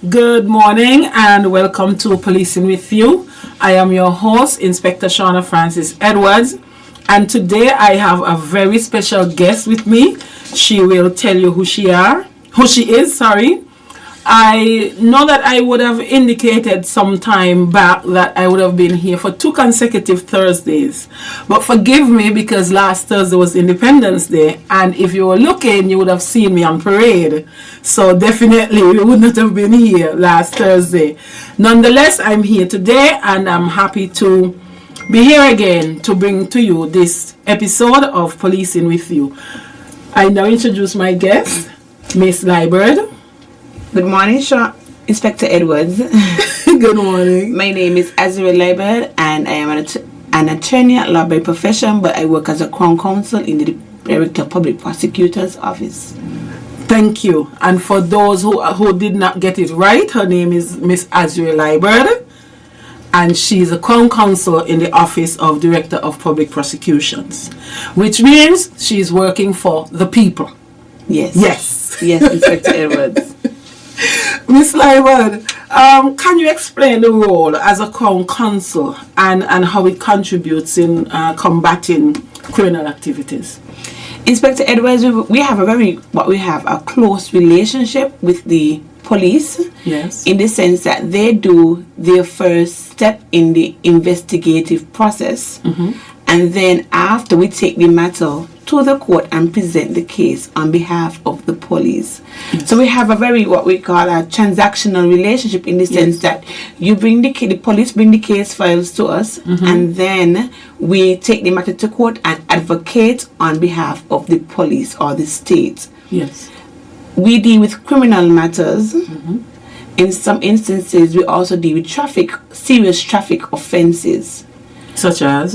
Good morning and welcome to Policing with You. I am your host, Inspector Shauna Francis Edwards, and today I have a very special guest with me. She will tell you who she is. I know that I would have indicated some time back that I would have been here for 2 consecutive Thursdays. But forgive me because last Thursday was Independence Day, and if you were looking, you would have seen me on parade. So definitely we would not have been here last Thursday. Nonetheless, I'm here today and I'm happy to be here again to bring to you this episode of Policing with You. I now introduce my guest, Miss Liebert. Good morning, Inspector Edwards. Good morning. My name is Azriel Liebert and I am an attorney at law by profession, but I work as a Crown Counsel in the Director of Public Prosecutor's Office. Thank you. And for those who did not get it right, her name is Miss Azriel Liebert, and she's a Crown Counsel in the Office of Director of Public Prosecutions, which means she's working for the people. Yes. Yes, Inspector Edwards. Miss Liebert, can you explain the role as a Crown Counsel and how it contributes in combating criminal activities? Inspector Edwards, we have a close relationship with the police. Yes. In the sense that they do their first step in the investigative process, and then after we take the matter to the court and present the case on behalf of the police. Yes. So we have a very what we call a transactional relationship in the sense that you bring the police bring the case files to us, and then we take the matter to court and advocate on behalf of the police or the state. Yes. We deal with criminal matters. In some instances, we also deal with serious traffic offenses, such as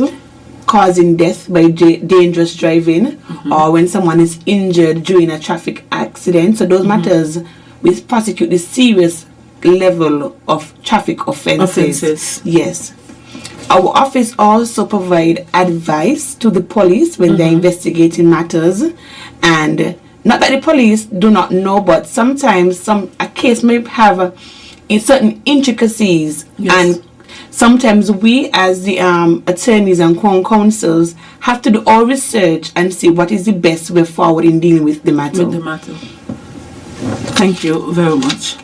causing death by dangerous driving, or when someone is injured during a traffic accident. So those matters, we prosecute the serious level of traffic offenses. Yes. Our office also provide advice to the police when they're investigating matters, and not that the police do not know, but sometimes a case may have certain intricacies, and sometimes we as the attorneys and Crown Counsels have to do our research and see what is the best way forward in dealing with the matter. Thank you very much.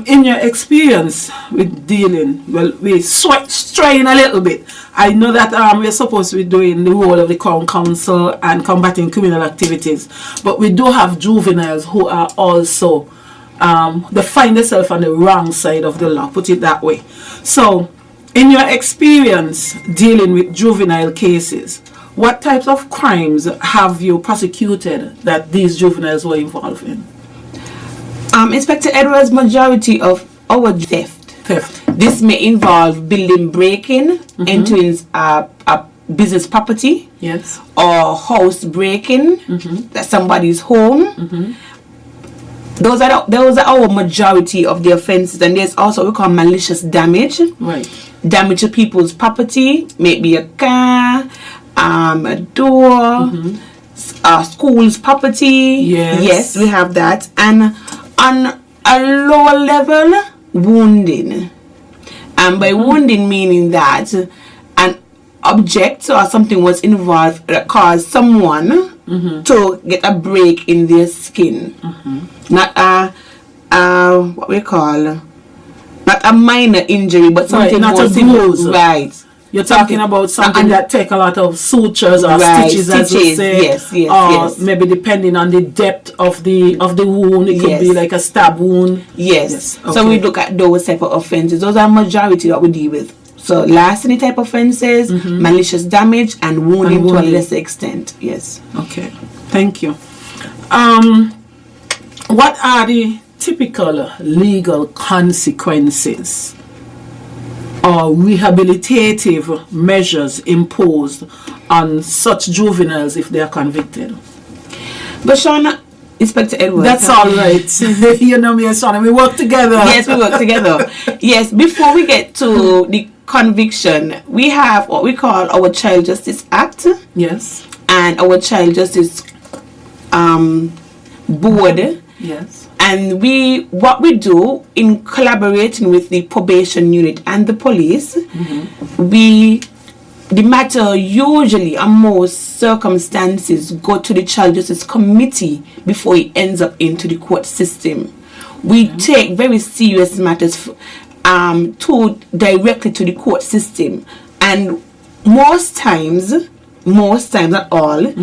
In your experience with dealing, we're straying a little bit. I know that we're supposed to be doing the role of the Crown Counsel and combating criminal activities, but we do have juveniles who are also, they find themselves on the wrong side of the law, put it that way. So, in your experience dealing with juvenile cases, what types of crimes have you prosecuted that these juveniles were involved in? Inspector Edwards, majority of our theft. This may involve building breaking, entering a business property, or house breaking, at somebody's home. Those are our majority of the offenses, and there's also what we call malicious damage. Damage to people's property, maybe a car, a door, school's property. Yes, we have that. And on a lower level, wounding. And by wounding meaning that an object or something was involved that caused someone to get a break in their skin. Not what we call, not a minor injury, but something not a bruise. You're talking about something that take a lot of sutures or stitches, as we say. Or maybe depending on the depth of the wound, it could be like a stab wound. Yes. Okay. So we look at those type of offenses. Those are majority that we deal with. So larceny type offenses, malicious damage, and wounding to a lesser extent. Yes. Okay. Thank you. What are the typical legal consequences or rehabilitative measures imposed on such juveniles if they are convicted? But Shauna, Inspector Edwards. That's all right. You know me and Shauna, we work together. Yes, we work together. Yes, before we get to the conviction, we have what we call our Child Justice Act. Yes. And our Child Justice Board Yes. And what we do in collaborating with the probation unit and the police, the matter usually, in most circumstances, go to the Child Justice Committee before it ends up into the court system. We take very serious matters directly to the court system, and most times, not all,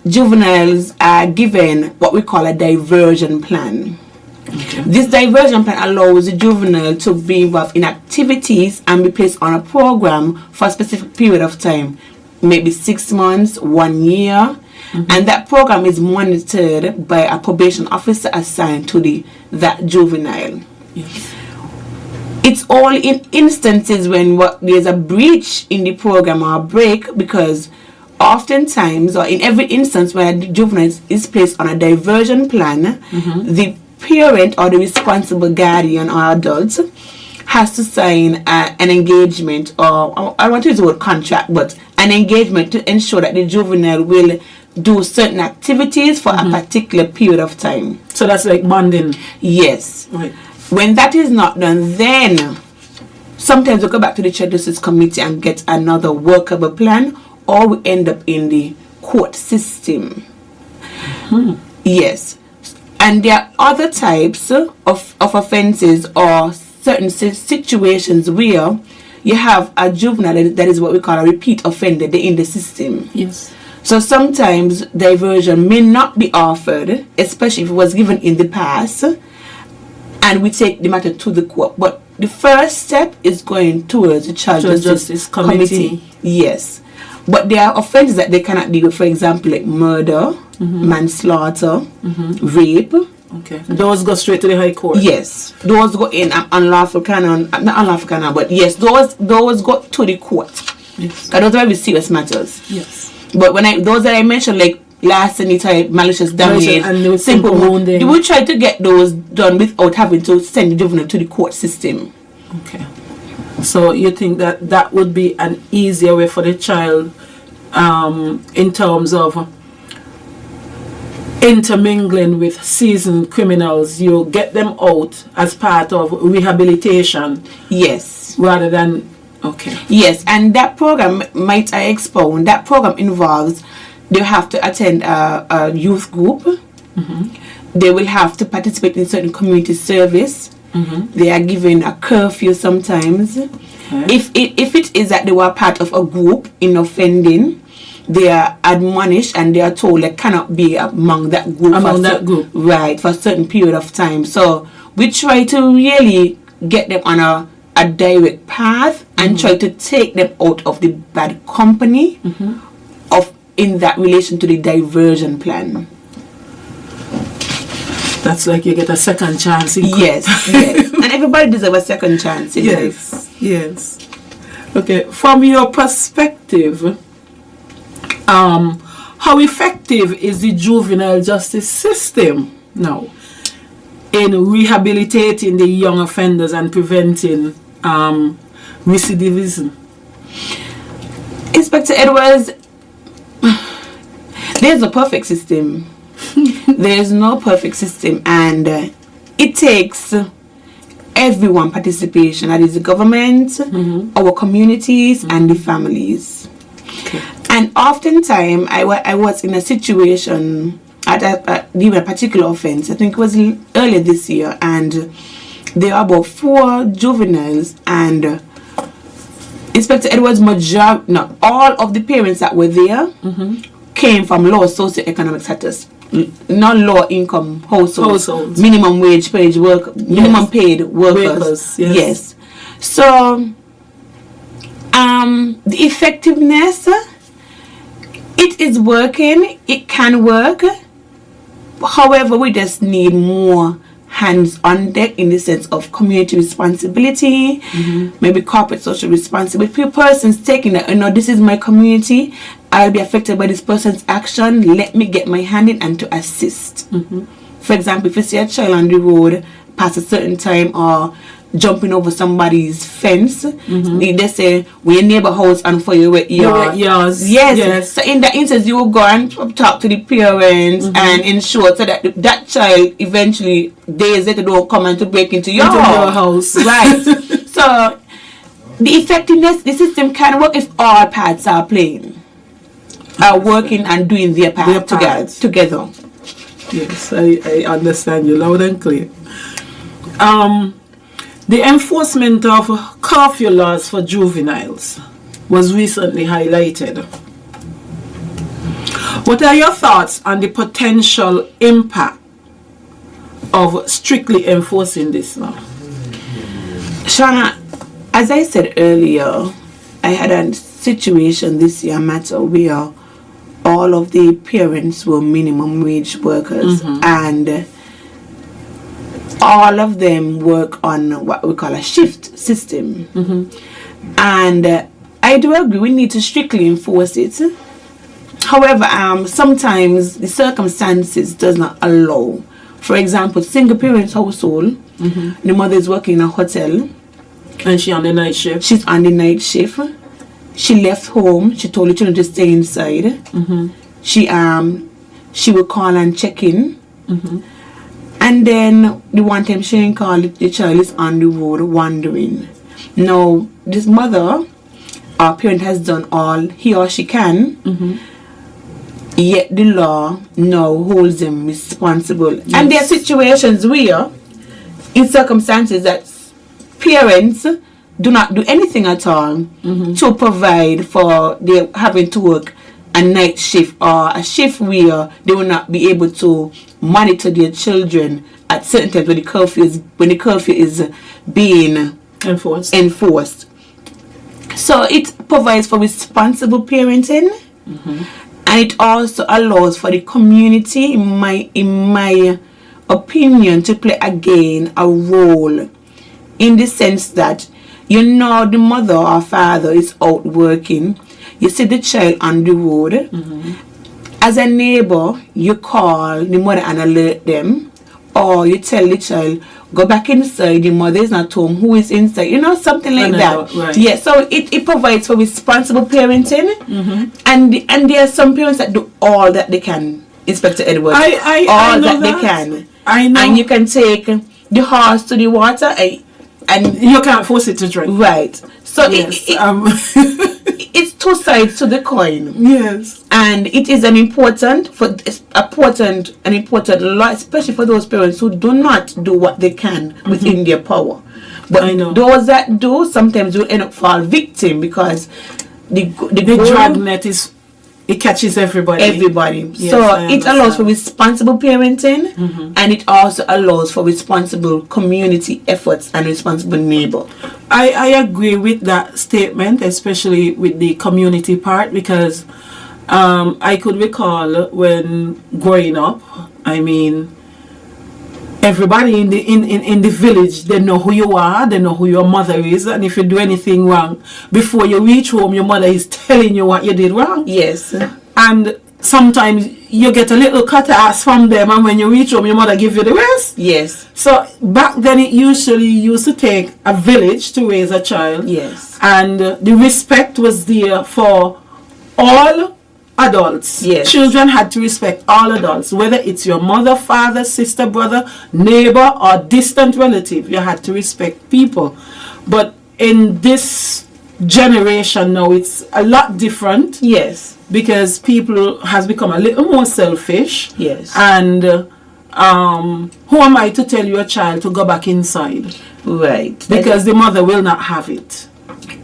juveniles are given what we call a diversion plan. Okay. This diversion plan allows the juvenile to be involved in activities and be placed on a program for a specific period of time, maybe 6 months, 1 year, and that program is monitored by a probation officer assigned to that juvenile. Yes. It's all in instances when there's a breach in the program or a break, because oftentimes, or in every instance where the juvenile is placed on a diversion plan, the parent or the responsible guardian or adult has to sign an engagement, or I want to use the word contract, but an engagement to ensure that the juvenile will do certain activities for a particular period of time. So that's like bonding? Yes. Right. When that is not done, then sometimes we go back to the Child Justice Committee and get another workable plan, or we end up in the court system. Yes. And there are other types of offenses or certain situations where you have a juvenile that is what we call a repeat offender in the system. Yes. So sometimes diversion may not be offered, especially if it was given in the past, and we take the matter to the court. But the first step is going towards the Child Justice Committee. Yes. But there are offenses that they cannot deal with, for example, like murder, manslaughter, rape. Okay. Those go straight to the High Court? Yes. Those go in unlawful canon, not unlawful canon, but yes, those go to the court. Yes. Those are very serious matters. Yes. But those that I mentioned, like larceny type, malicious damage, and simple wounding, you will try to get those done without having to send the juvenile to the court system. Okay. So you think that would be an easier way for the child in terms of intermingling with seasoned criminals? You get them out as part of rehabilitation. Yes. Rather than, okay. Yes, and that program, might I expound, that program involves, they have to attend a youth group. They will have to participate in certain community service. They are given a curfew sometimes. Okay. If it is that they were part of a group in offending, they are admonished and they are told they cannot be among that group. Right, for a certain period of time. So we try to really get them on a direct path and try to take them out of the bad company in that relation to the diversion plan. That's like you get a second chance. Yes. And everybody deserves a second chance in life. Yes. Okay, from your perspective, how effective is the juvenile justice system now in rehabilitating the young offenders and preventing recidivism? Inspector Edwards, there's a perfect system. There's no perfect system, and it takes everyone participation, that is the government, our communities, and the families. Okay. And oftentimes I was in a situation at a particular offense, I think it was earlier this year, and there are about 4 juveniles, and Inspector Edwards, all of the parents that were there came from low socioeconomic status, not low income households. Minimum wage paid minimum paid workers. Yes. So the effectiveness, it is working, it can work. However, we just need more hands on deck in the sense of community responsibility, maybe corporate social responsibility. Persons taking that, this is my community, I'll be affected by this person's action, let me get my hand in and to assist. For example, if you see a child on the road past a certain time, or jumping over somebody's fence. They say, when your neighbor house on fire with yours. Yes. So in that instance, you will go and talk to the parents and ensure so that that child eventually, days later, don't come and to break into your house. Right. So the effectiveness, the system can work if all parts are playing, are working and doing their part together. Yes, I understand you loud and clear. The enforcement of curfew laws for juveniles was recently highlighted. What are your thoughts on the potential impact of strictly enforcing this law? Shauna, as I said earlier, I had a situation this year matter where all of the parents were minimum wage workers and all of them work on what we call a shift system. And I do agree we need to strictly enforce it. However, sometimes the circumstances does not allow. For example, single parents household, the mother is working in a hotel. And she on the night shift? She's on the night shift. She left home. She told the children to stay inside. She will call and check in. And then the one time she didn't call, the child is on the road wandering. Now, this mother, our parent, has done all he or she can. Yet the law now holds them responsible. Yes. And there are situations where, in circumstances that parents do not do anything at all to provide for their having to work a night shift or a shift where they will not be able to monitor their children at certain times when the curfew is being enforced. So it provides for responsible parenting, and it also allows for the community, in my opinion, to play again a role, in the sense that the mother or father is out working. You see the child on the road. As a neighbor, you call the mother and alert them, or you tell the child, go back inside, the mother is not home, who is inside, something like that. Right. Yeah, so it provides for responsible parenting, and there are some parents that do all that they can, Inspector Edwards. I know that they can. I know. And you can take the horse to the water, and you can't force it to drink. Right. So yes, it's two sides to the coin. Yes. And it is an important law, especially for those parents who do not do what they can within their power. But I know those that do sometimes will end up fall victim, because the dragnet it catches everybody. Yes, so it allows for responsible parenting, and it also allows for responsible community efforts and responsible neighbor. I agree with that statement, especially with the community part, because I could recall when growing up, everybody in the village, they know who you are, they know who your mother is, and if you do anything wrong, before you reach home, your mother is telling you what you did wrong. Yes. And sometimes you get a little cut ass from them, and when you reach home, your mother give you the rest. Yes. So back then, it usually used to take a village to raise a child. Yes. And the respect was there for all adults. Yes. Children had to respect all adults, whether it's your mother, father, sister, brother, neighbor, or distant relative. You had to respect people. But in this generation now, it's a lot different. Yes. Because people has become a little more selfish. Yes. And who am I to tell your child to go back inside? Right. Because the mother will not have it.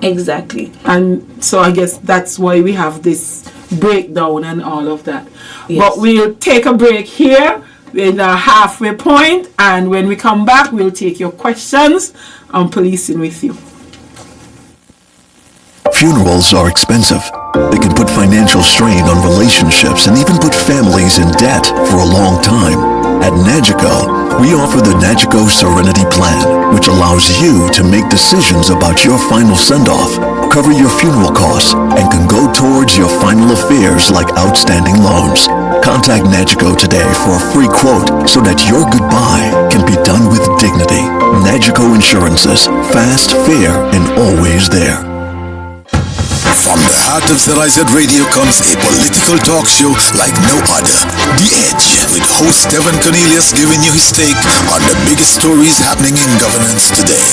Exactly. And so I guess that's why we have this breakdown and all of that. Yes. But we'll take a break here. We're in a halfway point, and when we come back, we'll take your questions on Policing with You. Funerals are expensive. They can put financial strain on relationships and even put families in debt for a long time. At Nagico, we offer the Nagico Serenity Plan, which allows you to make decisions about your final send-off, cover your funeral costs, and can go towards your final affairs like outstanding loans. Contact Nagico today for a free quote so that your goodbye can be done with dignity. Nagico Insurances. Fast, fair, and always there. From the heart of ZIZ Radio comes a political talk show like no other. The Edge, with host Devin Cornelius giving you his take on the biggest stories happening in governance today.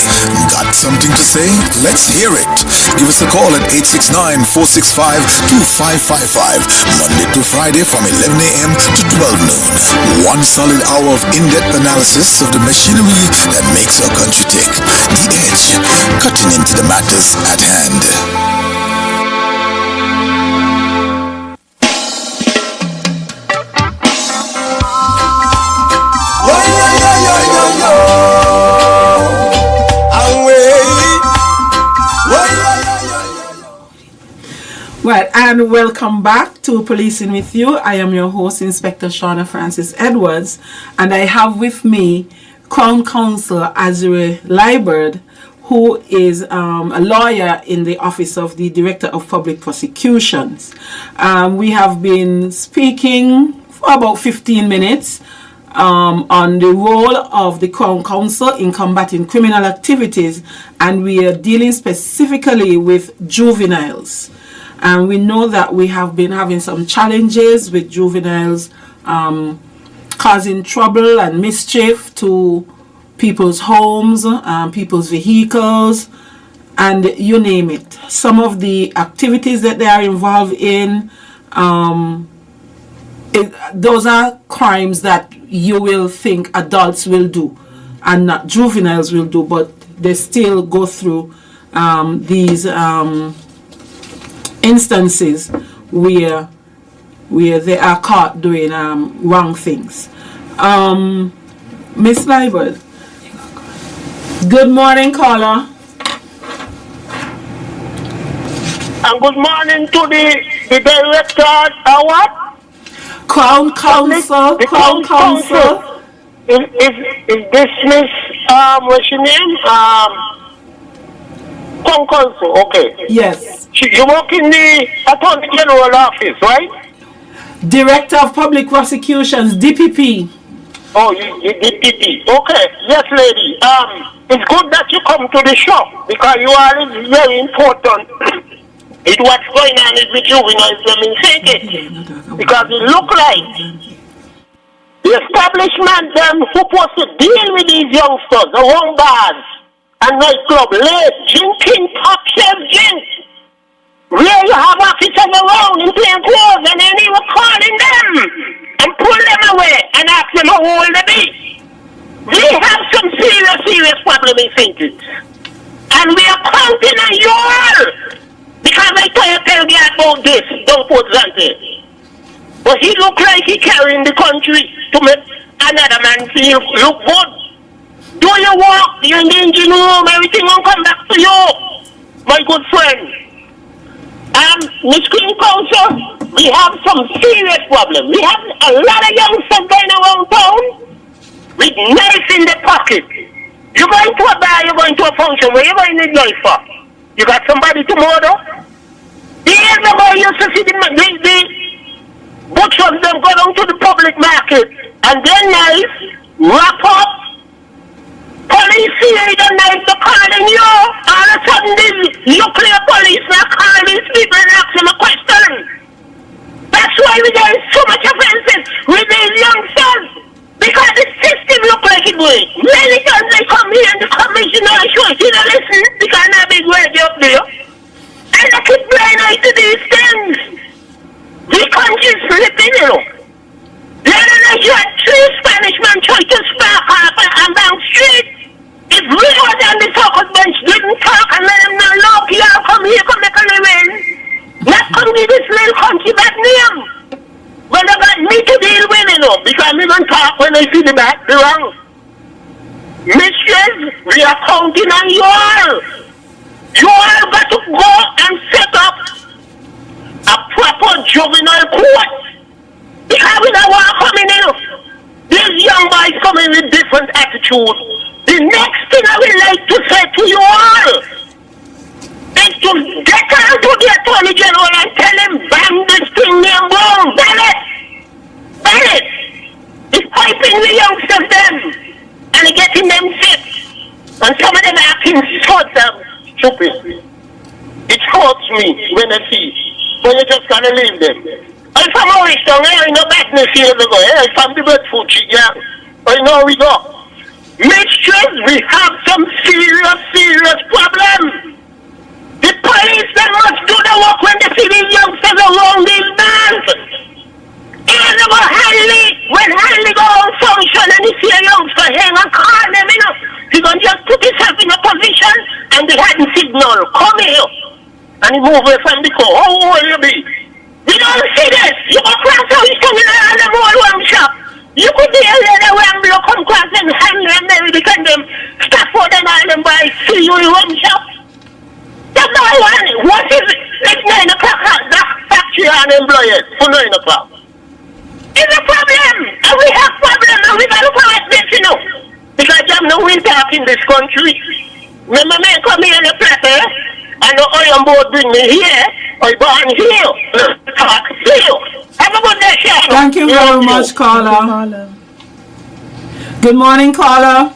Got something to say? Let's hear it. Give us a call at 869-465-2555, Monday to Friday from 11 a.m. to 12 noon. One solid hour of in-depth analysis of the machinery that makes our country tick. The Edge, cutting into the matters at hand. Well, and welcome back to Policing with You. I am your host, Inspector Shauna Francis Edwards, and I have with me Crown Counsel Azure Liebert, who is a lawyer in the Office of the Director of Public Prosecutions. We have been speaking for about 15 minutes on the role of the Crown Counsel in combating criminal activities, and we are dealing specifically with juveniles. And we know that we have been having some challenges with juveniles causing trouble and mischief to people's homes, people's vehicles, and you name it. Some of the activities that they are involved in, those are crimes that you will think adults will do and not juveniles will do, but they still go through these instances where they are caught doing wrong things. Miss Liebert, good morning, caller. And good morning to the director, what? Crown Counsel. Crown Counsel. Is this Miss, what's your name? Crown Counsel, okay. Yes. You work in the Attorney General office, right? Director of Public Prosecutions, DPP. Oh, you DPP. Okay, yes, lady. It's good that you come to the show because you are very important. It's what's going on with juveniles in Fake. Because it look like the establishment them supposed to deal with these youngsters around bars and nightclub late drinking top shelf drinks. Where you have officers around in plain clothes and then they were calling them and pull them away and ask them how old they be. We have some serious problem in St. Kitts. And we are counting on you all. Because I tell you about this, don't put Zante. But he look like he carrying the country to make another man feel look good. Do your work, you're in the engine room, everything will come back to you, my good friend. Miss Queen Counsel, we have some serious problems. We have a lot of youngsters going around town with knives in the pocket. You're going to a bar, you're going to a function, where you're going to need knife for? You got somebody to murder? Years ago, you used to see the butchers them go down to the public market and their knives wrap up. Police see the knife, they're calling you. All of a sudden, the nuclear police now call these people and ask them a question. That's why we're getting so much offenses with these youngsters. Because the system look like it works. Many times they come here and the commissioner shows you to listen because not big radio up there. And they keep blind eye to these things. The country's slipping, you know. The other night you had 3 Spanish men try to spark off on Bank Street. If we was on the focus bench, didn't talk and let them know, look, y'all come here, come make a living. Not come give this little country bad name. Well, they got me to deal with, you know, because I don't talk when I see the wrong. Mistress, we are counting on you all. You all got to go and set up a proper juvenile court. Because we don't want to come in, you know. These young boys coming with different attitudes. The next thing I would like to say to you all is to get on to the Attorney General and tell him, bang this thing name wrong. Ban it. Ban it. It's piping the youngsters them and getting them fit. so damn stupid. It hurts me when I see, but you just gotta leave them. I'm from Morristown, I know badness years ago, I'm from the Bedford, yeah. I know we go. Mistress, we have some serious problem. The police, they must do the work when they see these youngsters around these bands. And they go when Hanley go on function and he see a youngster hang and call them, you know. He gonna just put himself in a position and they had the signal, come here. And he move away from the car. How old you be? You don't see this. You go cross how he's coming around the whole one shop. You could be a lady where I'm blow come cross them Hanley and Mary they can them stop for them all them by see you in one shop. That's not one. What is it? It's 9 o'clock at the factory unemployed for 9 o'clock. It's a problem. And we have problem and we gotta fight this, you know. Because you have no winter up in this country. Remember me come here in the platter and the iron board bring me here. I born here. Talk here. Have a good day, Chef. Thank you very much, caller. Good morning, caller.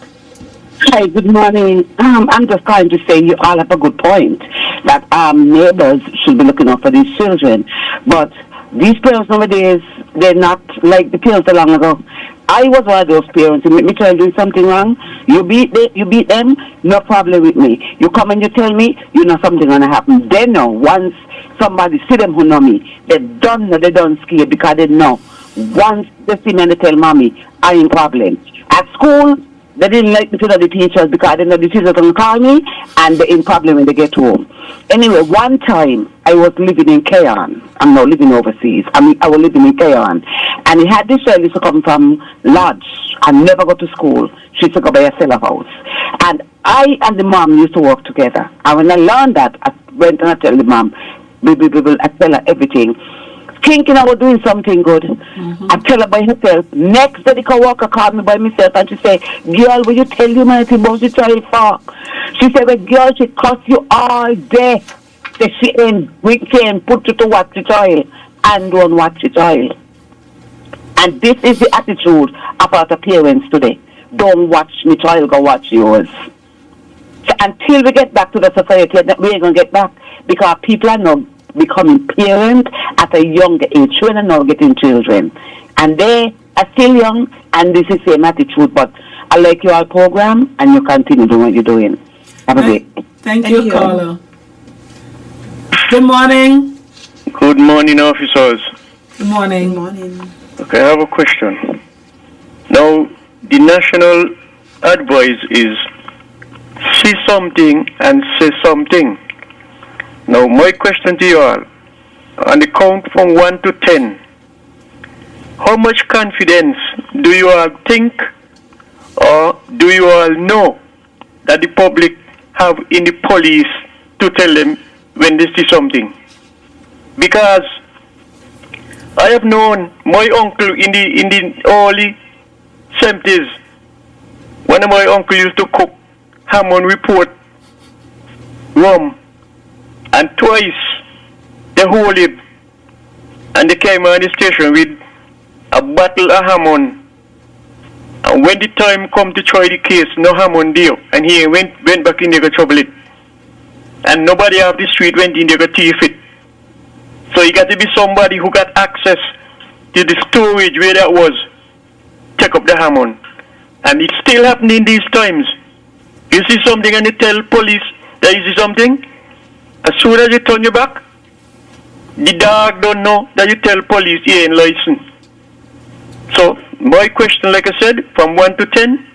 Hi, good morning. I'm just trying to say you all have a good point that neighbors should be looking out for these children. But these parents nowadays, they're not like the parents a long ago. I was one of those parents. You make me child doing something wrong, you beat them, no problem with me. You come and you tell me, you know something gonna happen. They know once somebody see them who know me, they don't scared because they know. Once they see me and they tell mommy, I ain't problem. At school, they didn't like me to know the teachers because they know the teachers gonna call me and they're in problem when they get home. Anyway, one time I was living in Cairn. I'm not living overseas. I was living in Cairn. And he had this child used to come from Lodge and never go to school. She used to go by a cellar house. And I and the mom used to work together. And when I learned that, I went and I tell the mom, I tell her everything. Thinking I was doing something good. I tell her by herself. Next day the co-worker called me by myself and she say, girl, will you tell humanity about the child for? She said, well, girl, she cuss you all day. That she ain't weekend put you to watch the child and don't watch the child. And this is the attitude about the parents today. Don't watch me child, go watch yours. So until we get back to the society, we ain't going to get back because people are now becoming parents at a younger age. Children are now getting children. And they are still young and this is the same attitude. But I like your program and you continue doing what you're doing. Have a great day. Thank you, caller. Good morning. Good morning, officers. Good morning. Good morning. Okay, I have a question. Now, the national advice is see something and say something. Now, my question to you all, on the count from 1 to 10, how much confidence do you all think or do you all know that the public have in the police to tell them when they see something? Because I have known my uncle in the early 70s. One of my uncles used to cook Hammond Report rum, and twice they hold it and they came on the station with a bottle of Hammond. And when the time come to try the case, no Hammond there, and he went back in there to trouble it. And nobody off the street went in there to thief it. So you got to be somebody who got access to the storage where that was, take up the Hammond. And it's still happening these times. You see something and you tell police that you see something, as soon as you turn your back, the dog don't know that you tell police he ain't licensed. So my question, like I said, from 1 to 10,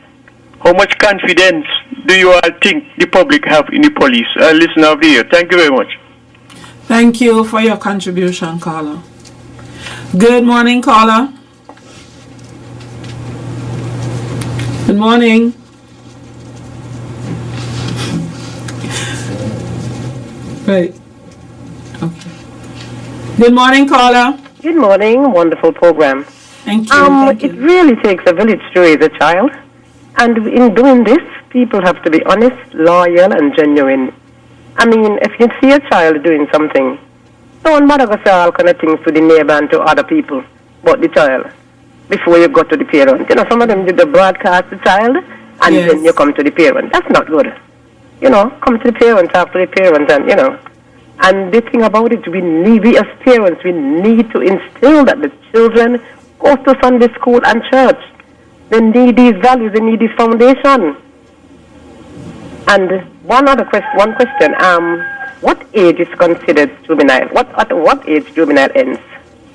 how much confidence do you all think the public have in the police? Listen over here. Thank you very much. Thank you for your contribution, caller. Good morning, caller. Good morning. Right. Okay. Good morning, caller. Good morning. Wonderful program. Thank you. It really takes a village to raise a child. And in doing this, people have to be honest, loyal, and genuine. I mean, if you see a child doing something, don't bother to say all kind of things to the neighbor and to other people about the child before you go to the parent. You know, some of them do the broadcast the child, and then you come to the parent. That's not good. come to the parents, talk to the parents, and, And the thing about it, we as parents, we need to instill that the children go to Sunday school and church. They need these values, they need this foundation. And one question, what age is considered juvenile? At what age juvenile ends?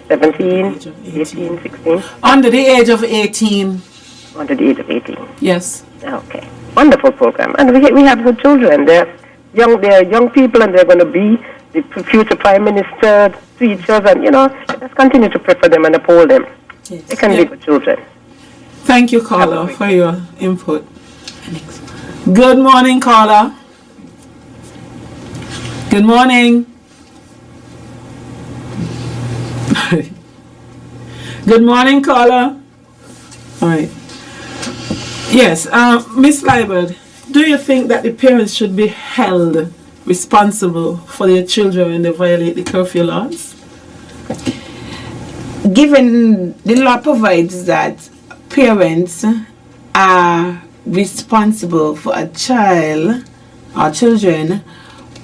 17, 18, 16? Under the age of 18. Under the age of 18? Yes. Okay. Wonderful program. And we have good children. They're young people, and they're going to be the future prime minister, teachers, and, let's continue to pray for them and uphold them. Yes. They can be good children. Thank you, Carla, for your input. Good morning, Carla. Good morning. Good morning, Carla. All right. Yes, Miss Liebert, do you think that the parents should be held responsible for their children when they violate the curfew laws? Given the law provides that parents are responsible for a child or children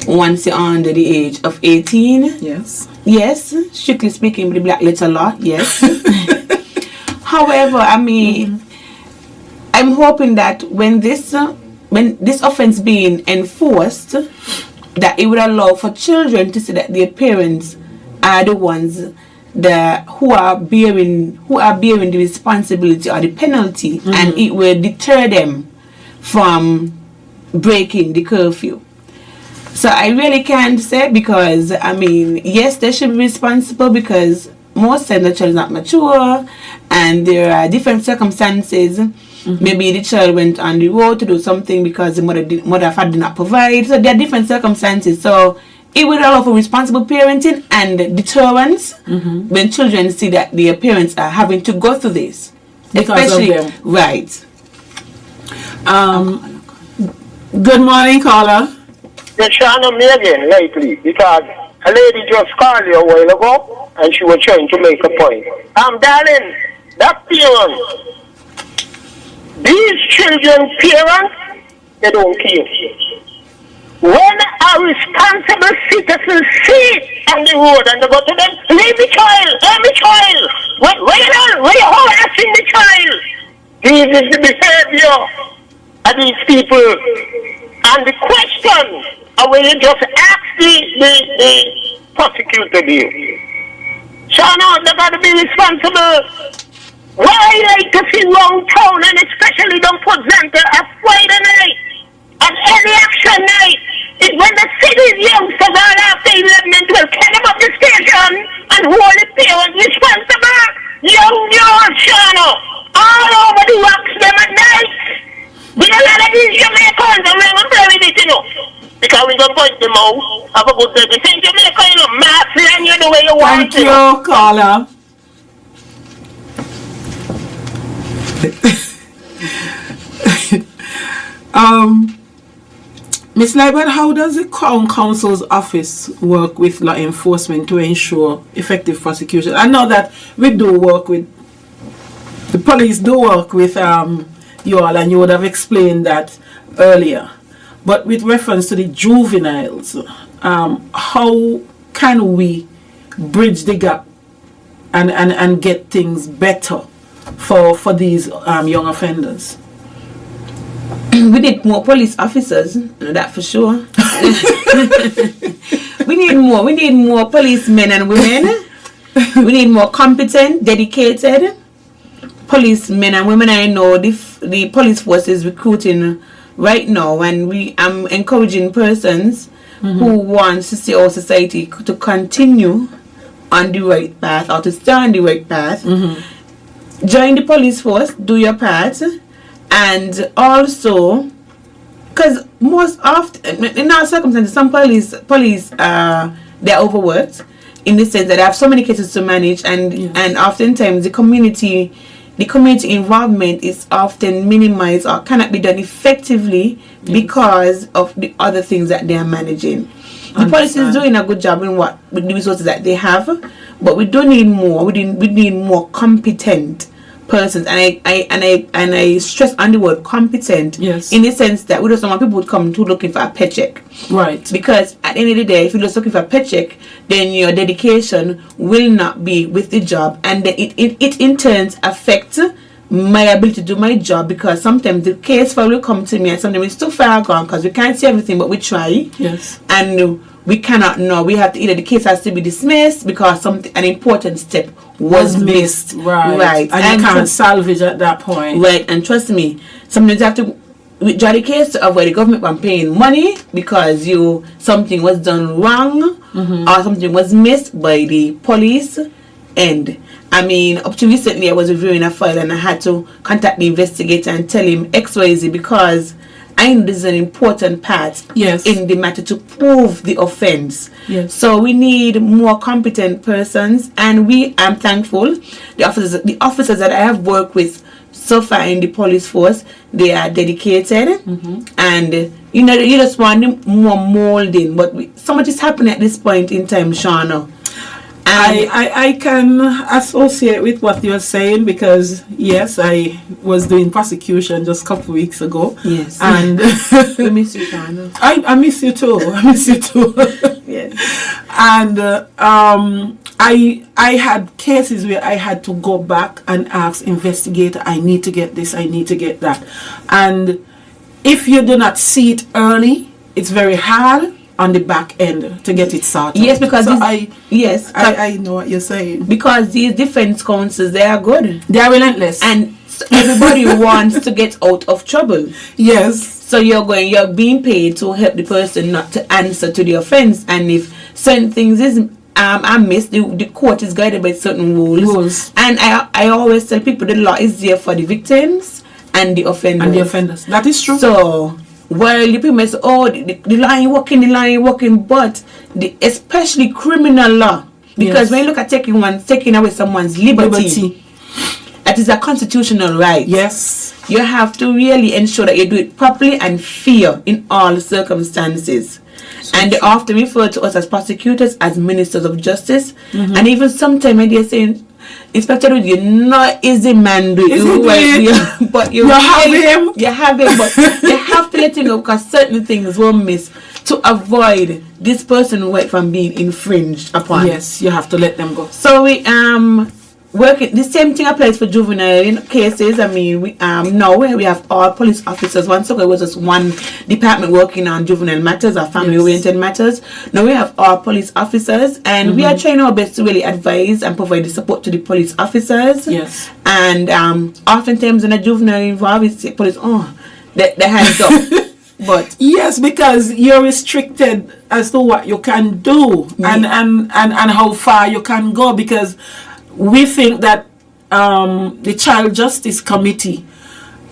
once you're under the age of 18. Yes. Yes, strictly speaking, with the black letter law, yes. However, I'm hoping that when this offense being enforced, that it would allow for children to see that their parents are the ones who are bearing the responsibility or the penalty, and it will deter them from breaking the curfew. So I really can't say, because yes, they should be responsible, because most times the child is not mature and there are different circumstances. Maybe the child went on the road to do something because the mother or father did not provide. So there are different circumstances. So it would allow for responsible parenting and deterrence when children see that their parents are having to go through this. Especially of them. Right. Good morning, caller. You're trying me again lately, because a lady just called you a while ago and she was trying to make a point. Darling, that parent, these children parents, they don't care. When a responsible citizen see on the road and they go to them, leave the child, where you harassing the child? This is the behavior of these people. And the question, when you just ask the prosecutor there, so now they got to be responsible. Why I like to see long town, and especially don't present a Friday night and any action night, is when the city's youngsters are after 11 and 12 can them up the station and hold the parents responsible. Young girls, Shana, all over the rocks them at night. With a lot of these Jamaicans, I'm going to play with it, because we're going to point them out. Have a good day. You think Jamaica, massive, and you the way you want to. Thank you, caller. Ms. Liebert, how does the Crown Counsel's office work with law enforcement to ensure effective prosecution? I know that we do work with, the police do work with you all, and you would have explained that earlier. But with reference to the juveniles, how can we bridge the gap and get things better for these young offenders? We need more police officers, that for sure. We need more policemen and women. We need more competent, dedicated policemen and women. I know the police force is recruiting right now, and I'm encouraging persons who want to see our society to continue on the right path, or to stay on the right path. Join the police force, do your part. And also, because most often, in our circumstances, some police they're overworked, in the sense that they have so many cases to manage, and oftentimes the community involvement is often minimized or cannot be done effectively because of the other things that they are managing. The police is doing a good job with the resources that they have, but we do need more. We need more competent persons, and I stress on the word competent. Yes. In the sense that we don't want people to come to looking for a paycheck. Right. Because at the end of the day, if you're just looking for a paycheck, then your dedication will not be with the job, and then it in turn affects my ability to do my job, because sometimes the case file will come to me and sometimes it's too far gone because we can't see everything, but we try. Yes. And we cannot know. We have to either the case has to be dismissed because an important step was missed. Right. And you can't salvage at that point. Right. And trust me, sometimes you have to withdraw the case to avoid the government from paying money because something was done wrong or something was missed by the police. And I mean, up to recently I was reviewing a file and I had to contact the investigator and tell him XYZ because I know this is an important part in the matter to prove the offense. Yes. So we need more competent persons, and I'm thankful the officers that I have worked with so far in the police force, they are dedicated, and you just want more molding. But so much is happening at this point in time, Shauna. I can associate with what you're saying because yes, I was doing prosecution just a couple of weeks ago. Yes, and we miss you, Shauna. I miss you too. I miss you too. Yes, and I had cases where I had to go back and ask investigator, I need to get this, I need to get that, and if you do not see it early, it's very hard on the back end to get it sorted. Yes, because so I know what you're saying. Because these defense counsels, they are good. They are relentless. And everybody wants to get out of trouble. Yes. So you're being paid to help the person not to answer to the offense. And if certain things is I missed, the court is guided by certain rules. And I always tell people the law is there for the victims and the offenders. That is true. So while the people say, the line working, but especially criminal law, because when you look at taking away someone's liberty, that is a constitutional right. Yes. You have to really ensure that you do it properly and fair in all circumstances. And they often refer to us as prosecutors, as ministers of justice, and even sometimes they're saying, Inspector, you're not easy man, do you? But you have him, but you have to let him know because certain things were missed to avoid this person from being infringed upon. Yes, you have to let them go. So we working. The same thing applies for juvenile cases. I mean, we now we have all police officers. Once ago, it was just one department working on juvenile matters or family-oriented matters. Now we have all police officers, and we are trying our best to really advise and provide the support to the police officers. Yes. And oftentimes when a juvenile involved, it's the police. The hands up. But yes, because you're restricted as to what you can do and how far you can go, because we think that the Child Justice Committee,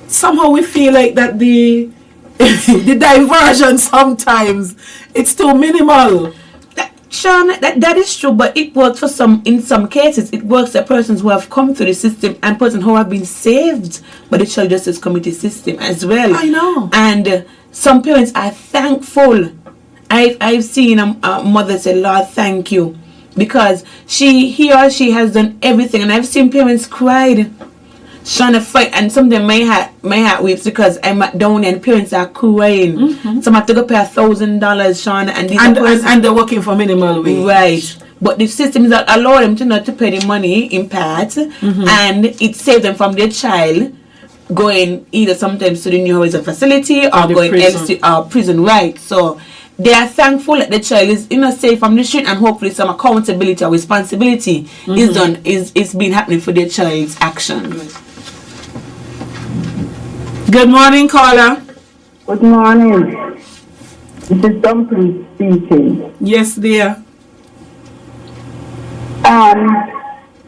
somehow we feel like that the diversion sometimes it's too minimal. Sean, that is true, but it works in some cases. It works for persons who have come through the system and persons who have been saved by the Child Justice Committee system as well. I know. And some parents are thankful. I've seen a mother say, Lord, thank you. Because he or she has done everything, and I've seen parents cried, trying to fight, and some of them my heart weeps because I'm at down and parents are crying. Some have to go pay $1,000, Sean, and they're working for minimal wage. Right, but the system is that allow them to not to pay the money in part, and it saves them from their child going either sometimes to the New Horizon facility or going prison. Prison, right? So they are thankful that the child is safe from the street, and hopefully some accountability or responsibility is being happening for their child's action. Good morning, caller. Good morning. This is Dumpling speaking. Yes, dear.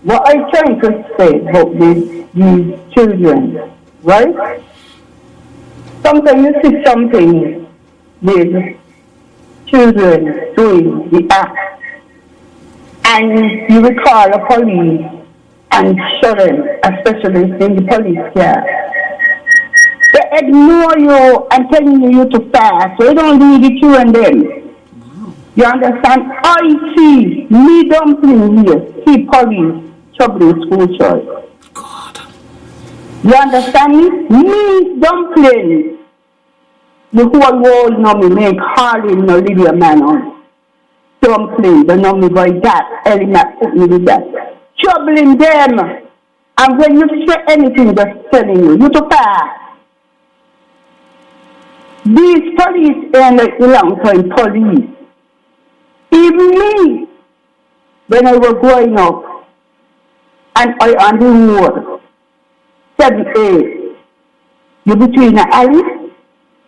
What I'm trying to say about these children, right? Sometimes you see something with children doing the act, and you will call the police and show them, especially in the police car. They ignore you and telling you to fast. They don't leave the children then. You understand? I see me Dumpling here, see police troubling school children. God. You understand me? Me, Dumpling. The whole world know me, make Harlem no Lydia man on. Dumpling, they know me by that. Ellie not put me with that. Troubling them. And when you say anything, they're telling you to pass. These police ain't like the long time police. Even me, when I was growing up, and I on the road, 7A, you between the alley,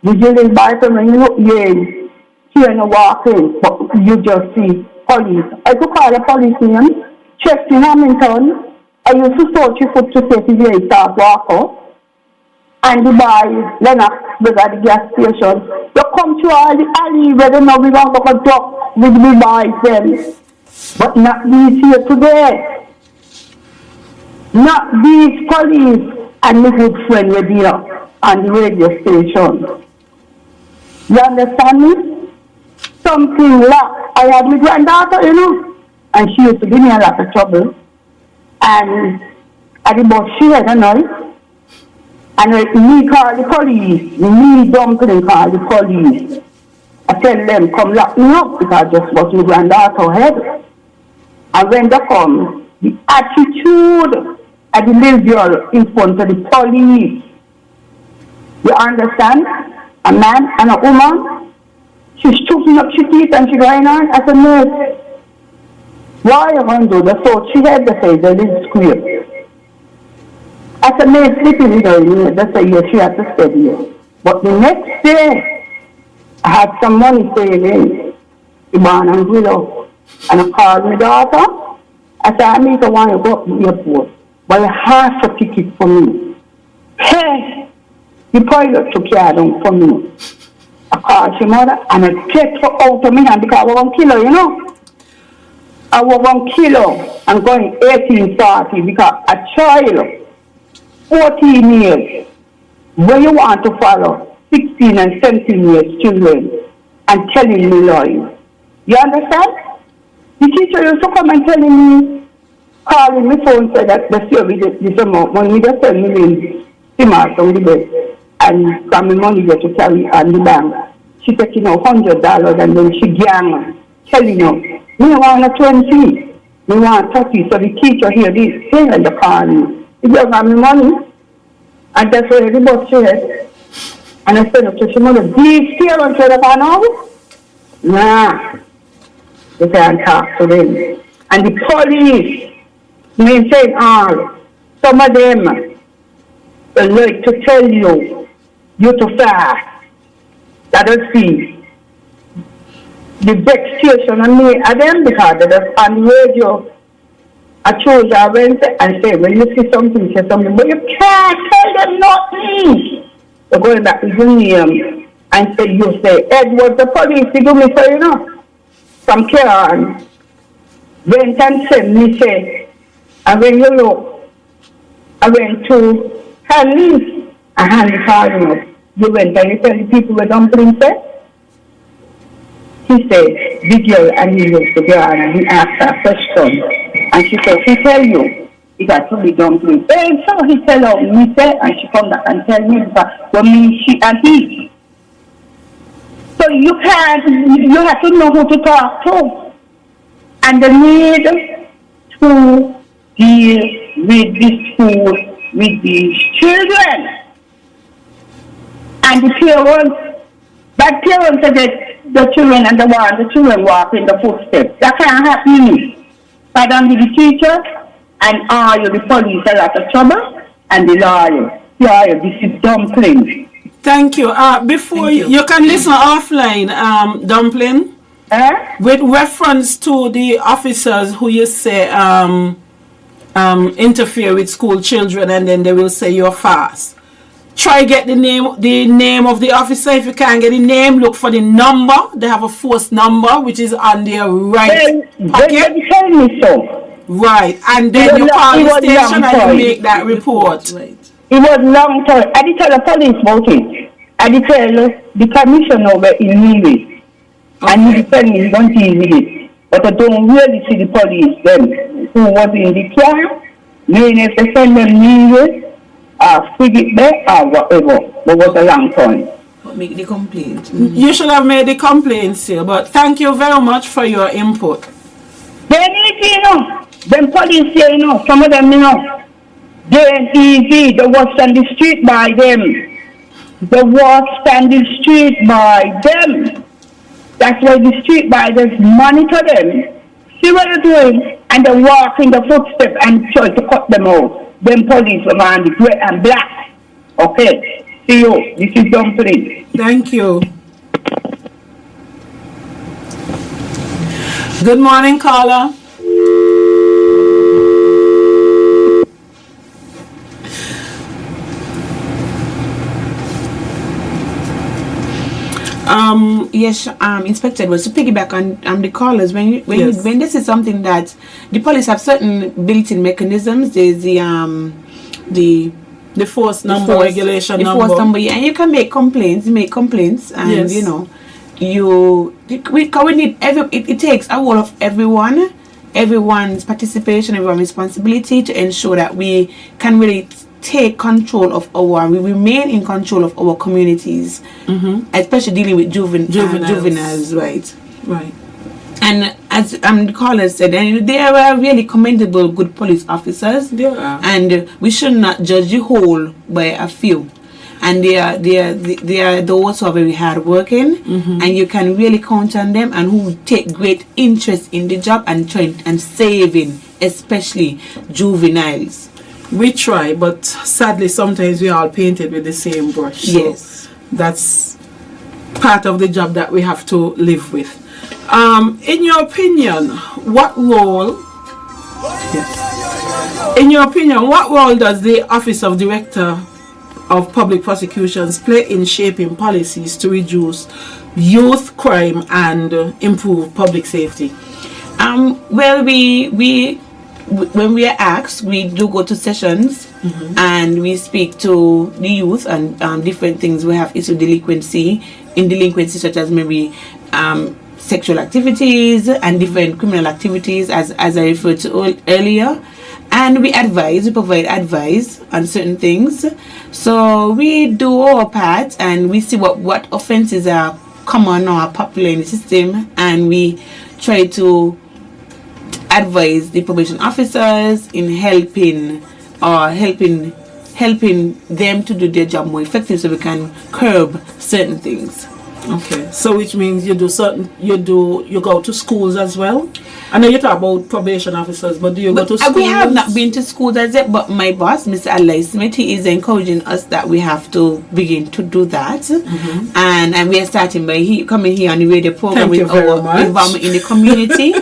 you just by them and you look in, here and walking, but you just see police. I could call the police name, check in Hamilton, I used to search your foot to say if you start walking. And the boy, Lennox, was at the gas station. You come to all the alley where they know we want to go talk with the boys then. But not these here today. Not these police and my good friend were there on the radio station. You understand me? Something like, I had my granddaughter, you know, and she used to give me a lot of trouble. And at the bus, she had a noise. And me call the police, me Dumpling call the police. I tell them, come lock me up because I just got my granddaughter head. And when they come, the attitude of the little girl in front of the police. You understand? A man and a woman, she's chopping up her teeth and she's going on. I said, no. Why are you going to do that? So she had to say the little squeal. I said, man, sleeping with her, they say, yes, she had to stay here. But the next day, I had some money saved in the barn and willow. And I called my daughter. I said, I need to want to go up to the airport. But you have to ticket for me. Hey, the pilot took care of for me. I called her mother and I take her out of me hand because I was going to kill her, you know. I was going to kill her. I'm going 1840 because a child, 14 years, where you want to follow 16 and 17 years children and telling me lies. You understand? The teacher used to come and telling me, calling me phone, said that the service this amount, money just send me in Simars on the bed and from the money there to carry on the bank. She taking out $100 and then she gang telling you, me want a 20, me want 30, so the teacher hear this thing and they call me. If you have me money, and that's where the bus said, and I said to her mother, these parents said that I know? Nah, they can't talk to them. And the police, maintain all, some of them like to tell you to fast. That is see. The vexation on me, and them because they're on the radio. I chose I went and said, when you see something, say something, but you can't tell them nothing. They're going back to the name and say, you say, Edward, the police, they do me so, you know, from Karen, went and sent me, say, and when you look, I went to Hanley, and Hanley called me up. You went and you tell the people where Dumpling said? He said, the girl and he was the girl and he asked her a question. And she said, he tell you, he got to be Dumpling. And so he tell her, me say, and she come back and tell me because for me, she and he. So you have to know who to talk to. And the need to deal with the school, with these children. And the parents, but parents said that the children and the children walk in the footsteps. That can't happen. But only the teacher and all the police a lot of trouble and the lawyer. Lawyer, this is Dumpling. Thank you. Before you can listen offline, Dumpling. With reference to the officers who you say interfere with school children and then they will say you're fast. Try get the name of the officer. If you can't get the name, look for the number. They have a force number which is on their right pocket. They tell me so. Right, and then you call the station and you make that report. It was long time. I did tell the police about it. I did tell the commissioner over in Nevis. And he tell me he don't deal with it. But I don't really see the police then who was in the car. Meaning if they send them Nevis, fig it there or whatever. But was a long time. Make the complaint. You should have made the complaint, sir. But thank you very much for your input. They need you know. Them police here, you know, some of them, you know, they easy. They was on the street by them. They was on the street by them. That's why the street by them monitor them, see what they're doing, and they walk in the footsteps and try to cut them out. Them police are on the gray and black. Okay. See you. This is Dumpling. Thank you. Good morning, caller. Yes, Inspector Edwards, to piggyback on the callers, when this is something that the police have certain built-in mechanisms. There's the force number regulation number. The force number, yeah, and you can make complaints, and yes. you know, we need it takes a whole of everyone's participation, everyone's responsibility to ensure that we can really take control of we remain in control of our communities, especially dealing with juveniles, right? And as the caller said, and they are really commendable, good police officers. They are. And we should not judge the whole by a few. And they are those who are very hardworking, and you can really count on them, and who take great interest in the job and trying and saving, especially juveniles. We try, but sadly sometimes we all painted with the same brush. Yes. So that's part of the job that we have to live with. In your opinion, what role does the Office of Director of Public Prosecutions play in shaping policies to reduce youth crime and improve public safety? Well, when we are asked, we do go to sessions and we speak to the youth and different things. We have issue delinquency such as maybe sexual activities and different criminal activities, as I referred to earlier. And we provide advice on certain things. So we do our part and we see what offenses are common or are popular in the system, and we try to advise the probation officers in helping them to do their job more effective, so we can curb certain things. Okay, so which means you go to schools as well. I know you talk about probation officers, but do you go to schools? We have not been to schools as yet, but my boss, Mr. Ali Smith, he is encouraging us that we have to begin to do that. And we are starting by coming here on the radio program with our involvement in the community.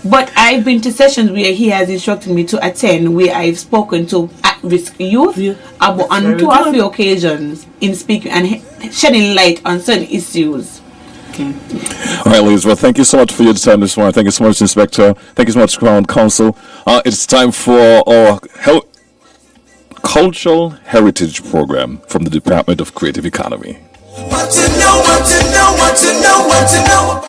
But I've been to sessions where he has instructed me to attend, where I've spoken to at-risk youth on two or three occasions in speaking and shedding light on certain issues. Okay. All right, ladies. Well, thank you so much for your time this morning. Thank you so much, Inspector. Thank you so much, Crown Counsel. It's time for our Cultural Heritage Program from the Department of Creative Economy. Want to know.